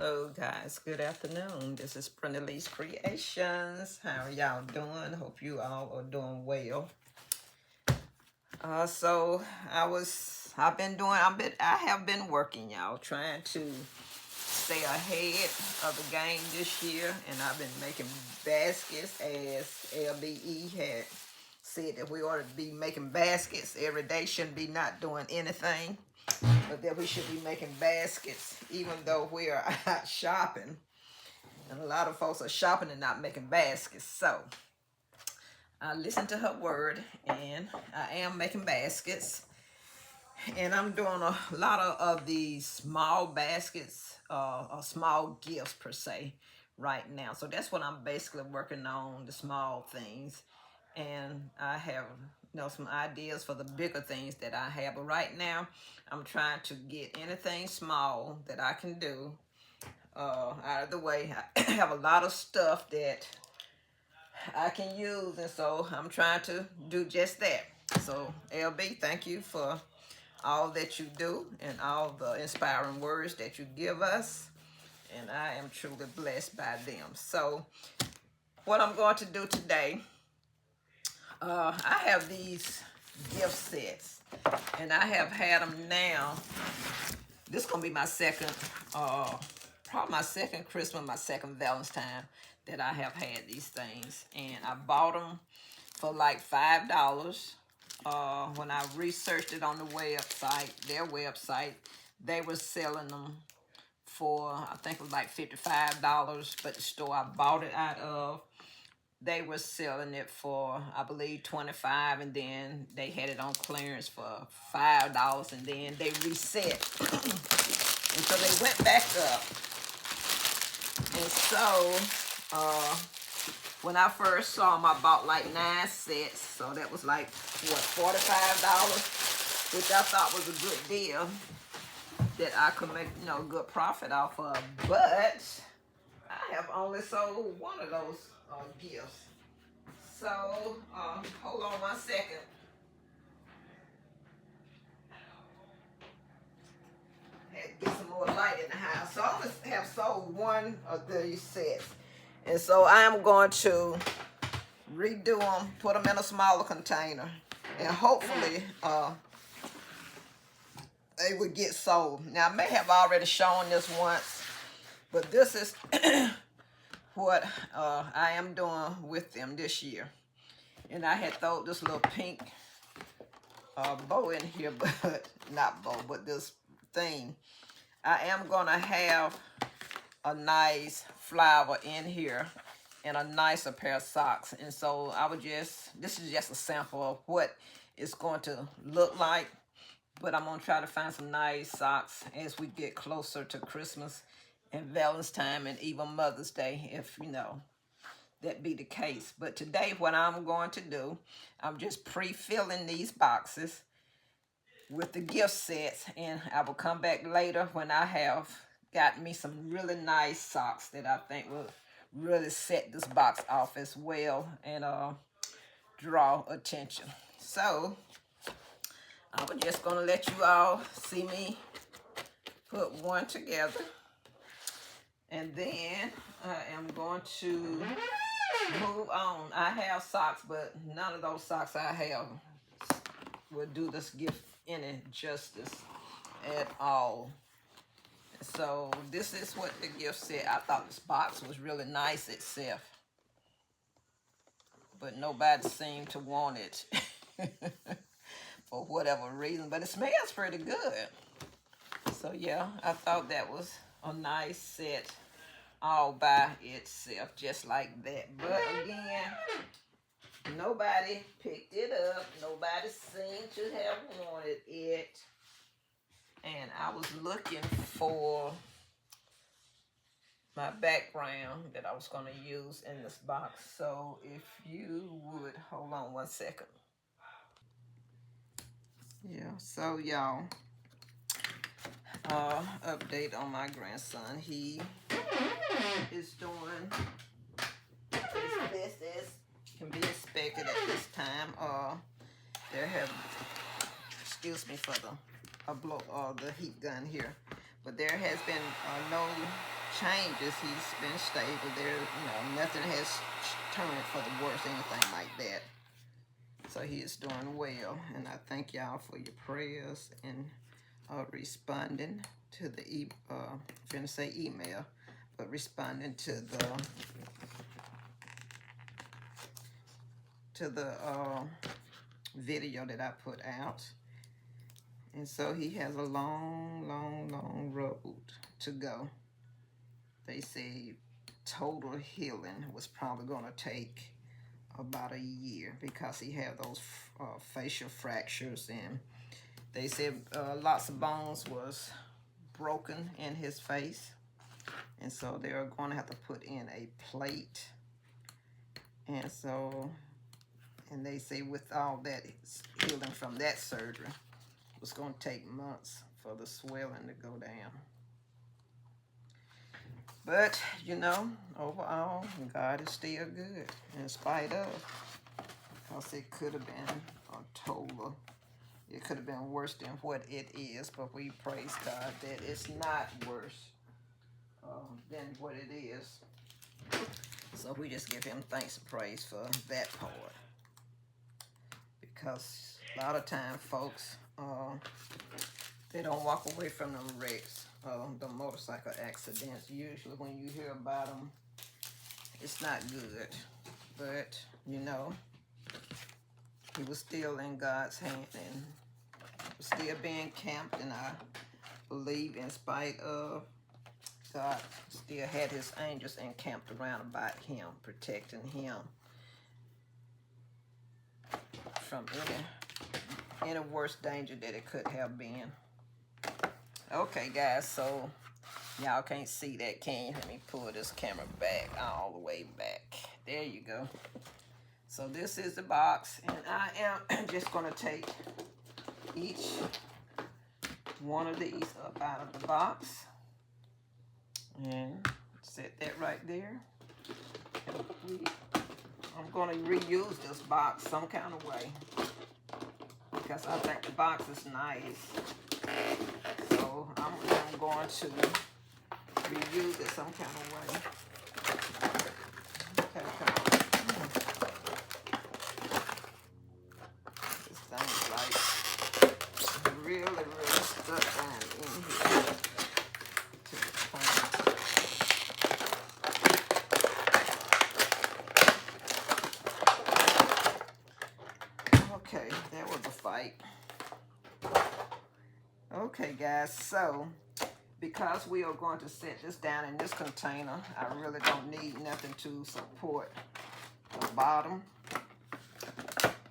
Hello guys, good afternoon. This is Brenda Lee's Creations. How are y'all doing? Hope you all are doing well. So I have been working, y'all, trying to stay ahead of the game this year, and I've been making baskets as LBE had said that we ought to be making baskets every day, shouldn't be not doing anything, but that we should be making baskets even though we are out shopping. And a lot of folks are shopping and not making baskets. So I listened to her word and I am making baskets. And I'm doing a lot of these small baskets or small gifts per se right now. So that's what I'm basically working on, the small things. And I have some ideas for the bigger things that I have. But right now I'm trying to get anything small that I can do out of the way. I have a lot of stuff that I can use, and so I'm trying to do just that. So LB, thank you for all that you do and all the inspiring words that you give us, and I am truly blessed by them. So what I'm going to do today, I have these gift sets, and I have had them now. This is gonna be my second, probably my second Christmas, my second Valentine's that I have had these things, and I bought them for like $5. When I researched it on the website, their website, they were selling them for, I think it was like $55, but the store I bought it out of, they were selling it for, I believe, $25, and then they had it on clearance for $5, and then they reset. And so they went back up. And so, when I first saw them, I bought like 9 sets. So that was like, what, $45, which I thought was a good deal that I could make, good profit off of. But I have only sold one of those gifts. So, hold on 1 second. Had to get some more light in the house. So I only have sold one of these sets. And so I am going to redo them, put them in a smaller container, and hopefully they would get sold. Now I may have already shown this once, but this is what I am doing with them this year. And I had thrown this little pink bow in here, but not bow, but this thing. I am gonna have a nice flower in here and a nicer pair of socks. And so this is just a sample of what it's going to look like. But I'm gonna try to find some nice socks as we get closer to Christmas and Valentine's time and even Mother's Day, if that be the case. But today what I'm going to do, I'm just pre-filling these boxes with the gift sets, and I will come back later when I have got me some really nice socks that I think will really set this box off as well and draw attention. So I was just gonna let you all see me put one together, and then I am going to move on. I have socks, but none of those socks I have will do this gift any justice at all. So this is what the gift said. I thought this box was really nice itself, but nobody seemed to want it for whatever reason, but it smells pretty good. So yeah, I thought that was a nice set all by itself, just like that. But again, nobody picked it up. Nobody seemed to have wanted it. And I was looking for my background that I was going to use in this box. So if you would hold on 1 second. Yeah, so y'all, update on my grandson. He is doing as best as can be expected at this time. There have, excuse me for the heat gun here, but there has been no changes. He's been stable. There, nothing has turned for the worse, anything like that. So he is doing well, and I thank y'all for your prayers and responding to the finna say email, but responding to the video that I put out. And so he has a long, long, long road to go. They say total healing was probably going to take about a year because he had those facial fractures, and they said lots of bones was broken in his face, and so they're going to have to put in a plate. And so, and they say with all that healing from that surgery, it was going to take months for the swelling to go down. But, overall, God is still good in spite of, because it could have been it could have been worse than what it is, but we praise God that it's not worse than what it is. So we just give him thanks and praise for that part. Because a lot of times, folks, they don't walk away from them wrecks, the motorcycle accidents. Usually when you hear about them, it's not good. But, he was still in God's hand and was still being camped, and I believe in spite of, God still had his angels encamped around about him, protecting him from any worse danger that it could have been. Okay, guys, so y'all can't see that, can you? Let me pull this camera back, all the way back. There you go. So this is the box, and I am just going to take each one of these up out of the box and set that right there. I'm going to reuse this box some kind of way because I think the box is nice. So I'm going to reuse it some kind of way. Okay, come on. This thing's like really, really stuck down in here to the point. Okay, that was a fight. Okay, guys, so because we are going to set this down in this container, I really don't need nothing to support the bottom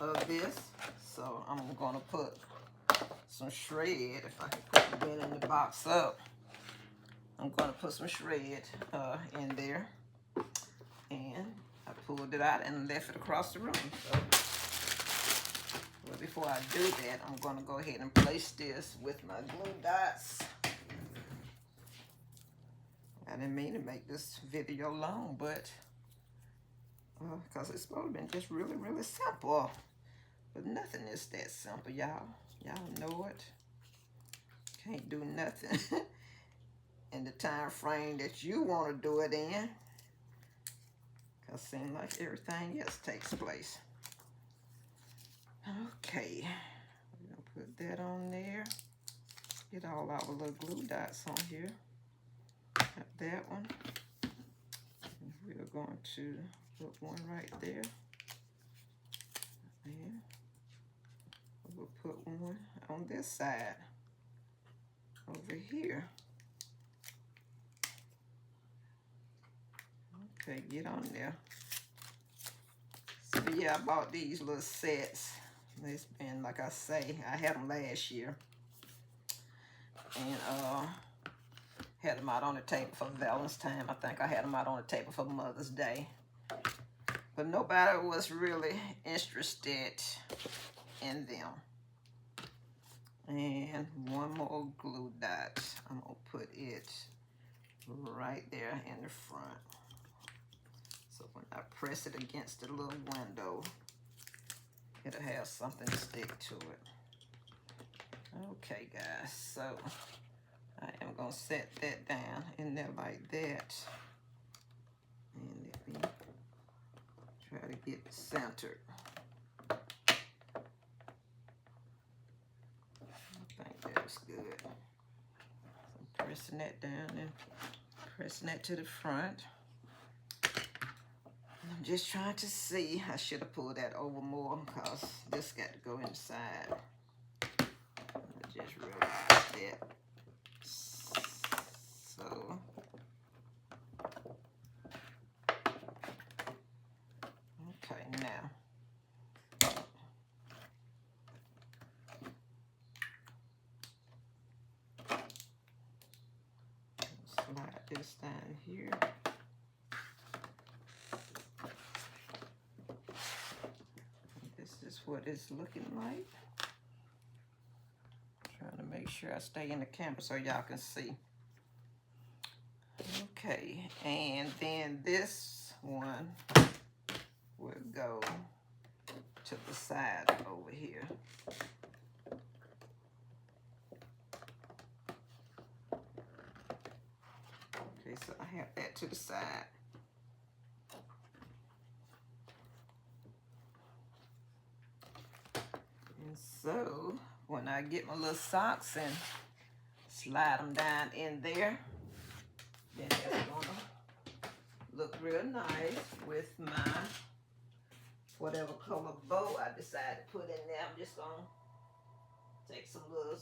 of this. So I'm going to put some shred, if I can put it in the box up. I'm going to put some shred in there. And I pulled it out and left it across the room. So, but before I do that, I'm going to go ahead and place this with my glue dots. I didn't mean to make this video long, but because it's supposed to be just really, really simple. But nothing is that simple, y'all. Y'all know it. Can't do nothing in the time frame that you want to do it in. Because it seems like everything else takes place. Okay. We're going to put that on there. Get all our little glue dots on here. Got that one. And we're going to put one right there. And we'll put one on this side over here. Okay, get on there. So yeah, I bought these little sets. It's been, like I say, I had them last year. And had them out on the table for Valentine's time. I think I had them out on the table for Mother's Day. But nobody was really interested in them. And one more glue dot. I'm going to put it right there in the front. So when I press it against the little window, it'll have something to stick to it. Okay, guys, so I am gonna set that down in there like that. And let me try to get it centered. I think that's good. So pressing that down and pressing that to the front. And I'm just trying to see. I should have pulled that over more because this got to go inside. I just realized that. So okay, now slide this down here. This is what it's looking like. Trying to make sure I stay in the camera so y'all can see. Okay, and then this one will go to the side over here. Okay, so I have that to the side. And so when I get my little socks and slide them down in there, then it's gonna look real nice with my whatever color bow I decide to put in there. I'm just gonna take some little,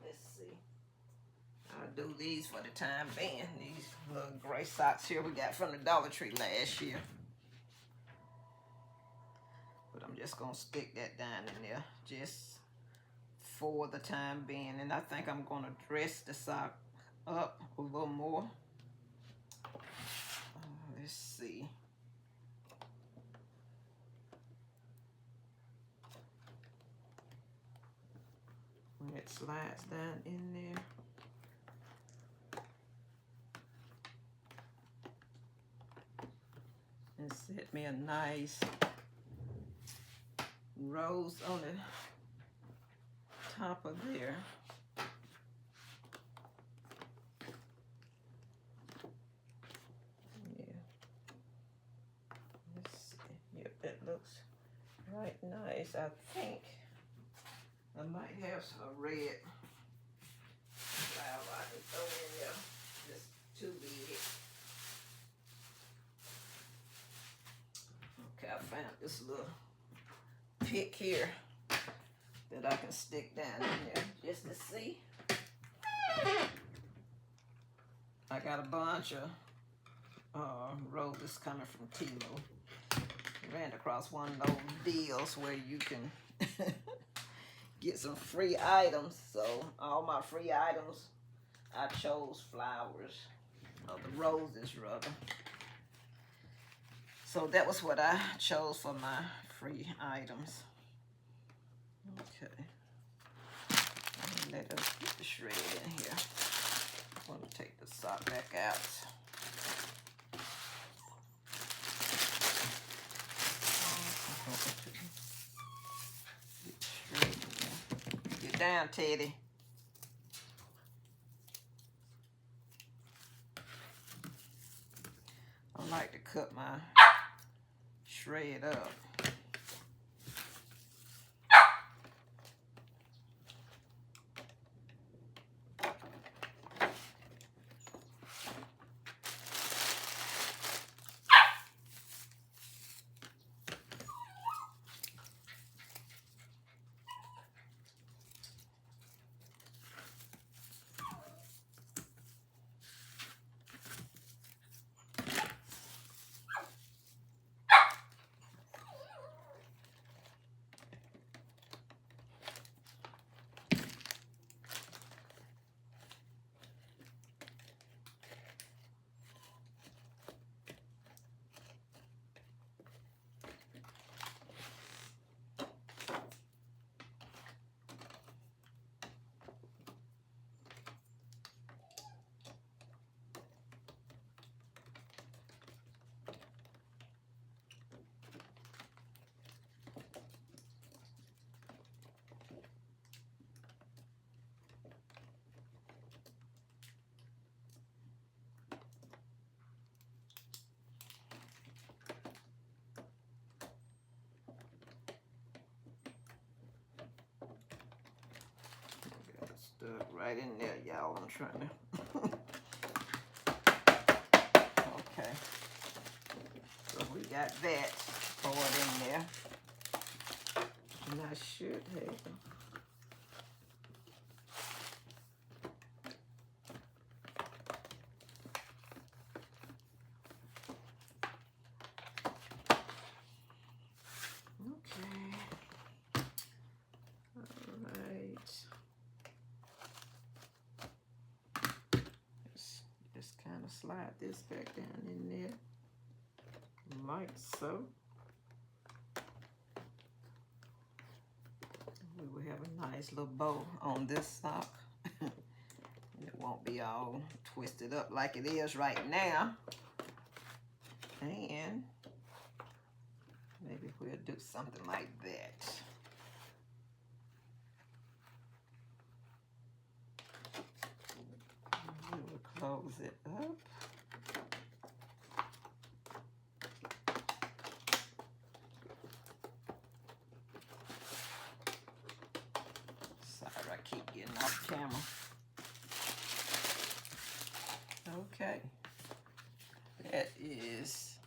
let's see. I'll do these for the time being. These little gray socks here we got from the Dollar Tree last year. But I'm just gonna stick that down in there just for the time being. And I think I'm gonna dress the sock up a little more. Let's see. When it slides down in there. And set me a nice rose on the top of there. It looks right nice. I think I might have some red flower I can throw in there. Just too big. Okay, I found this little pick here that I can stick down in there just to see. I got a bunch of roses coming from Temu. Ran across one of those deals where you can get some free items. So all my free items, I chose flowers, or the roses rather. So that was what I chose for my free items. Okay. Let us get the shred in here. I'm going to take the sock back out. Get down, Teddy. I like to cut my shred up. Stuck right in there, y'all. I'm trying to. Okay. So we got that poured in there. And I should have. Okay. All right. Just kind of slide this back down in there, like so. We will have a nice little bow on this sock. It won't be all twisted up like it is right now. And maybe we'll do something like that. We will close it up. Sorry, I keep getting off camera. Okay. That is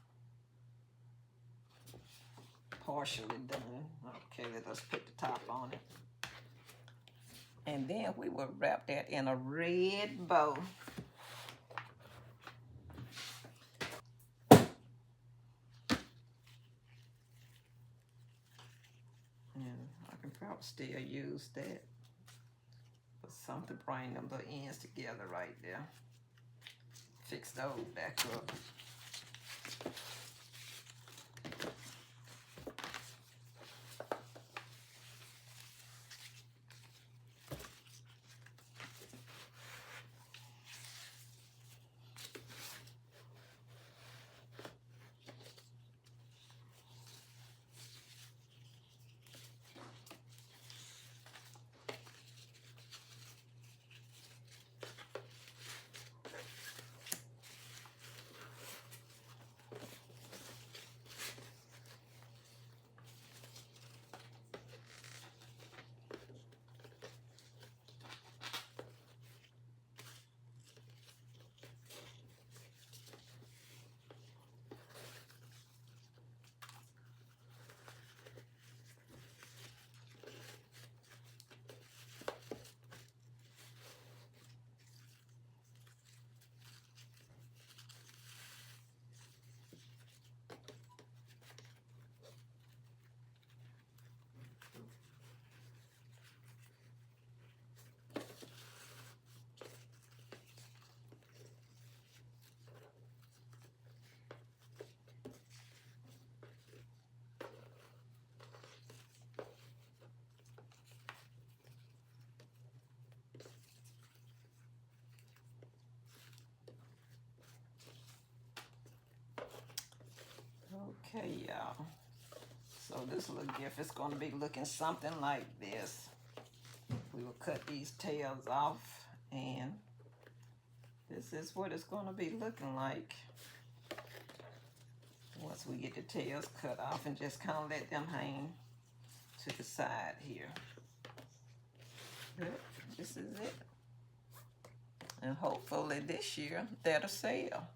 partially done. Okay, let us put the top on it. And then we will wrap that in a red bow. And I can probably still use that for something to bring them little ends together right there. Fix those back up. Okay, y'all. So this little gift is going to be looking something like this. We will cut these tails off, and this is what it's going to be looking like once we get the tails cut off, and just kind of let them hang to the side here. Yep, this is it. And hopefully this year that'll sell.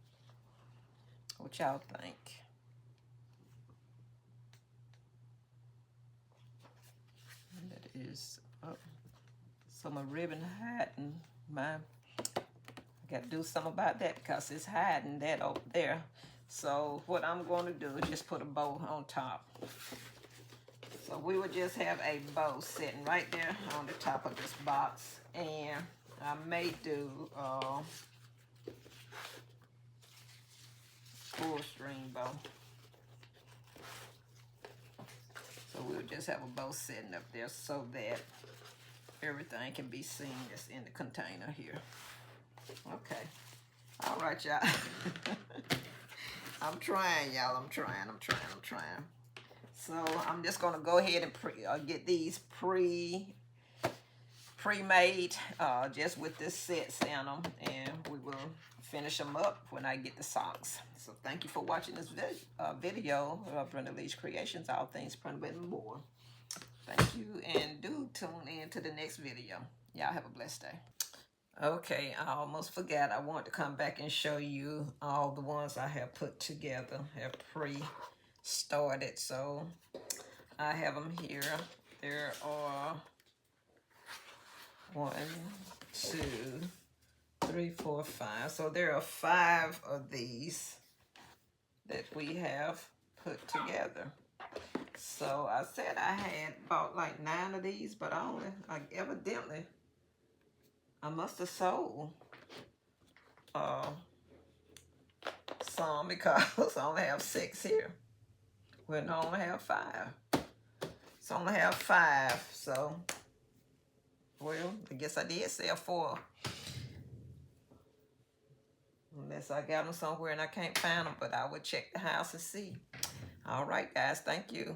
What y'all think? And that is so my ribbon hiding. I got to do something about that because it's hiding that over there. So what I'm going to do is just put a bow on top. So we would just have a bow sitting right there on the top of this box, and I may do full string bow. So we'll just have a bow sitting up there so that everything can be seen that's in the container here. Okay. All right, y'all. I'm trying, y'all. I'm trying. So I'm just gonna go ahead and get these pre-made just with this sets in them, and we will finish them up when I get the socks. So thank you for watching this video of Brenda Lee's Creations, all things Brenda and more. Thank you, and do tune in to the next video. Y'all have a blessed day. Okay, I almost forgot. I want to come back and show you all the ones I have put together, have pre-started. So I have them here. There are 1, 2, 3, 4, 5. So there are 5 of these that we have put together. So I said I had about like 9 of these, but evidently I must have sold some because I only have 6 here. When I only have 5. So I only have 5. So, well, I guess I did sell 4. Unless I got them somewhere and I can't find them, but I would check the house and see. All right, guys. Thank you.